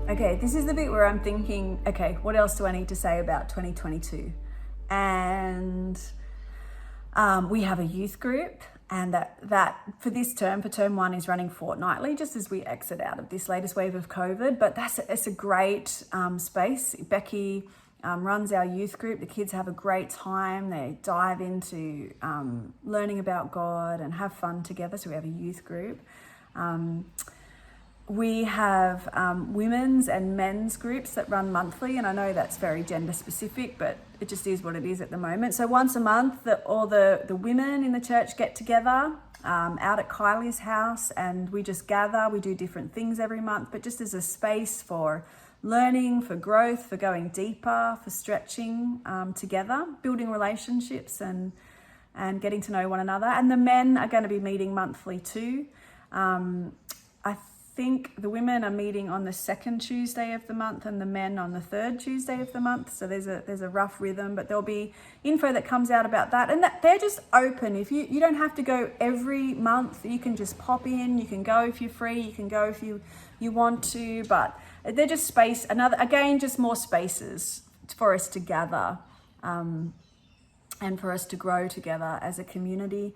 Okay, this is the bit where I'm thinking, okay, what else do I need to say about 2022? And we have a youth group, and that for this term, for term 1, is running fortnightly, just as we exit out of this latest wave of COVID. But it's a great space. Becky runs our youth group. The kids have a great time. They dive into learning about God and have fun together. So we have a youth group. We have women's and men's groups that run monthly, and I know that's very gender specific, but it just is what it is at the moment. So once a month, all the women in the church get together out at Kylie's house, and we just gather. We do different things every month, but just as a space for learning, for growth, for going deeper, for stretching together, building relationships and getting to know one another. And the men are going to be meeting monthly too. I think the women are meeting on the second Tuesday of the month and the men on the third Tuesday of the month. So there's a rough rhythm, but there'll be info that comes out about that. And that they're just open. If you don't have to go every month, you can just pop in, you can go if you're free, you can go if you want to, but they're just just more spaces for us to gather and for us to grow together as a community.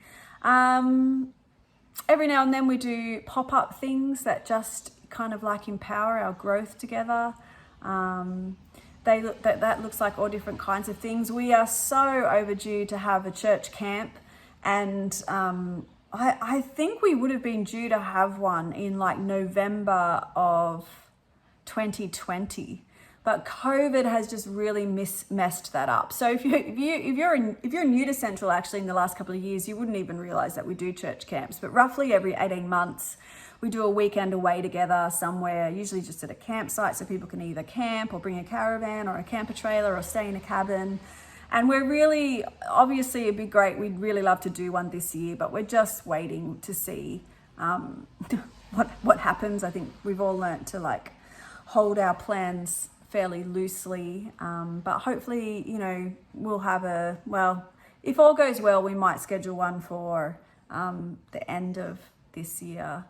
Every now and then we do pop-up things that just kind of like empower our growth together. That looks like all different kinds of things. We are so overdue to have a church camp, and I think we would have been due to have one in like November of 2020. But COVID has just really messed that up. So if you're new to Central, actually in the last couple of years, you wouldn't even realize that we do church camps. But roughly every 18 months, we do a weekend away together somewhere, usually just at a campsite, so people can either camp or bring a caravan or a camper trailer or stay in a cabin. And we're really, obviously it'd be great. We'd really love to do one this year, but we're just waiting to see what happens. I think we've all learnt to like hold our plans fairly loosely, but hopefully, we'll have if all goes well, we might schedule one for the end of this year.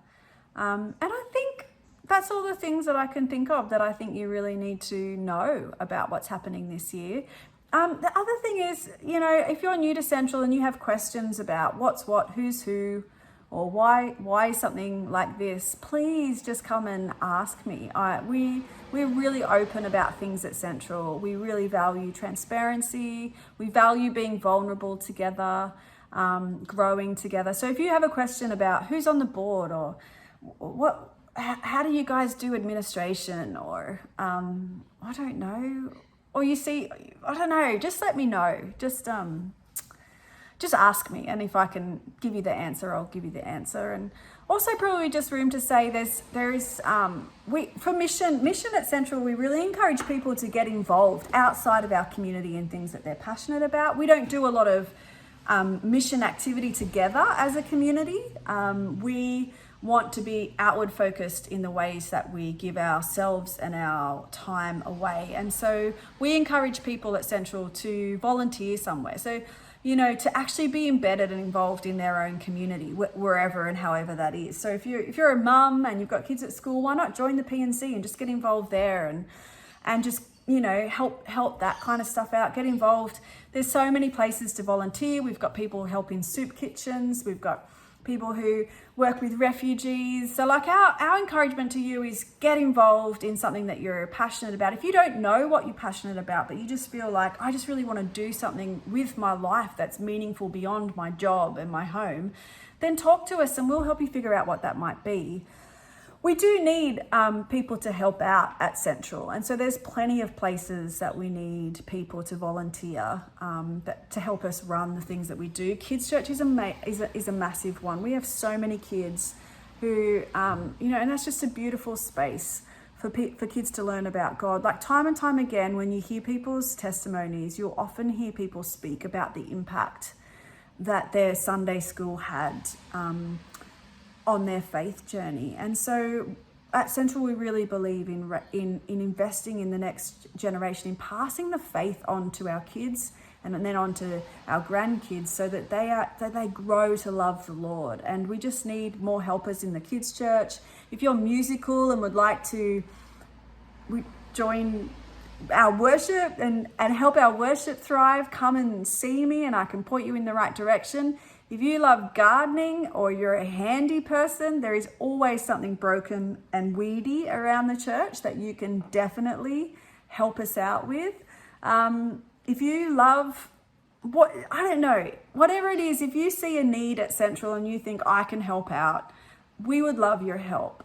And I think that's all the things that I can think of that I think you really need to know about what's happening this year. The other thing is, if you're new to Central and you have questions about what's what, who's who, or why something like this, please just come and ask me. We're really open about things at Central. We really value transparency. We value being vulnerable together, growing together. So if you have a question about who's on the board or how do you guys do administration, or I don't know, or I don't know, just let me know. Just ask me, and if I can give you the answer, I'll give you the answer. And also probably just room to say there is for mission at Central, we really encourage people to get involved outside of our community in things that they're passionate about. We don't do a lot of mission activity together as a community. We want to be outward focused in the ways that we give ourselves and our time away. And so we encourage people at Central to volunteer somewhere. So to actually be embedded and involved in their own community, wherever and however that is. So if you're a mum and you've got kids at school, why not join the P&C and just get involved there and just help that kind of stuff out. Get involved. There's so many places to volunteer. We've got people helping soup kitchens. We've got people who work with refugees. So like our encouragement to you is get involved in something that you're passionate about. If you don't know what you're passionate about, but you just feel like, I just really want to do something with my life that's meaningful beyond my job and my home, then talk to us and we'll help you figure out what that might be. We do need people to help out at Central, and so there's plenty of places that we need people to volunteer to help us run the things that we do. Kids Church is a massive one. We have so many kids who, and that's just a beautiful space for kids to learn about God. Like time and time again, when you hear people's testimonies, you'll often hear people speak about the impact that their Sunday school had on their faith journey. And so at Central, we really believe in investing in the next generation, in passing the faith on to our kids and then on to our grandkids, so that they grow to love the Lord. And we just need more helpers in the kids' church. If you're musical and would like to join our worship and help our worship thrive, come and see me and I can point you in the right direction. If you love gardening or you're a handy person, there is always something broken and weedy around the church that you can definitely help us out with. If you love whatever it is, if you see a need at Central and you think I can help out, we would love your help.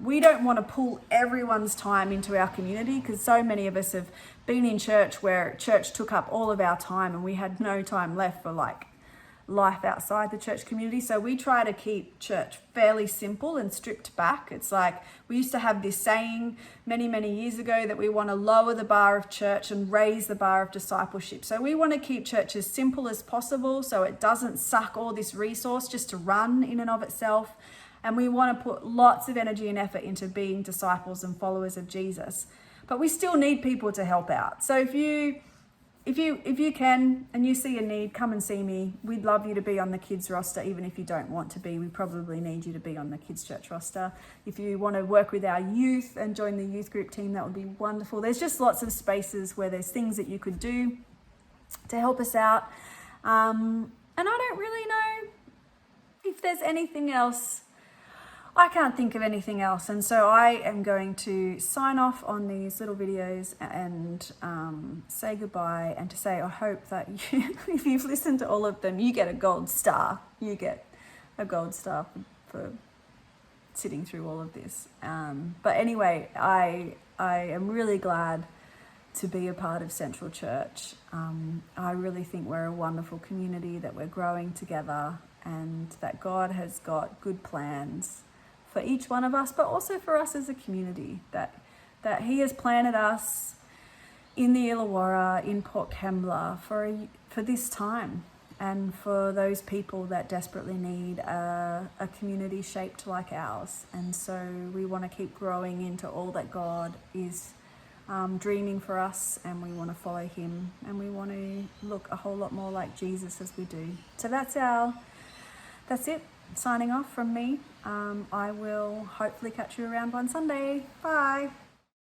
We don't want to pull everyone's time into our community because so many of us have been in church where church took up all of our time and we had no time left for like life outside the church community. So we try to keep church fairly simple and stripped back. It's like we used to have this saying many years ago that we want to lower the bar of church and raise the bar of discipleship. So we want to keep church as simple as possible so it doesn't suck all this resource just to run in and of itself. And we want to put lots of energy and effort into being disciples and followers of Jesus. But we still need people to help out. So if you can and you see a need, come and see me. We'd love you to be on the kids roster, even if you don't want to be. We probably need you to be on the kids church roster. If you want to work with our youth and join the youth group team, that would be wonderful. There's just lots of spaces where there's things that you could do to help us out. And I don't really know if there's anything else. I can't think of anything else, and so I am going to sign off on these little videos and say goodbye, and to say I hope that you, if you've listened to all of them, you get a gold star. You get a gold star for sitting through all of this. But anyway, I am really glad to be a part of Central Church. I really think we're a wonderful community, that we're growing together, and that God has got good plans for each one of us, but also for us as a community, that he has planted us in the Illawarra, in Port Kembla for this time, and for those people that desperately need a community shaped like ours. And so we want to keep growing into all that God is dreaming for us, and we want to follow him, and we want to look a whole lot more like Jesus as we do. So that's it. Signing off from me. I will hopefully catch you around one Sunday. Bye.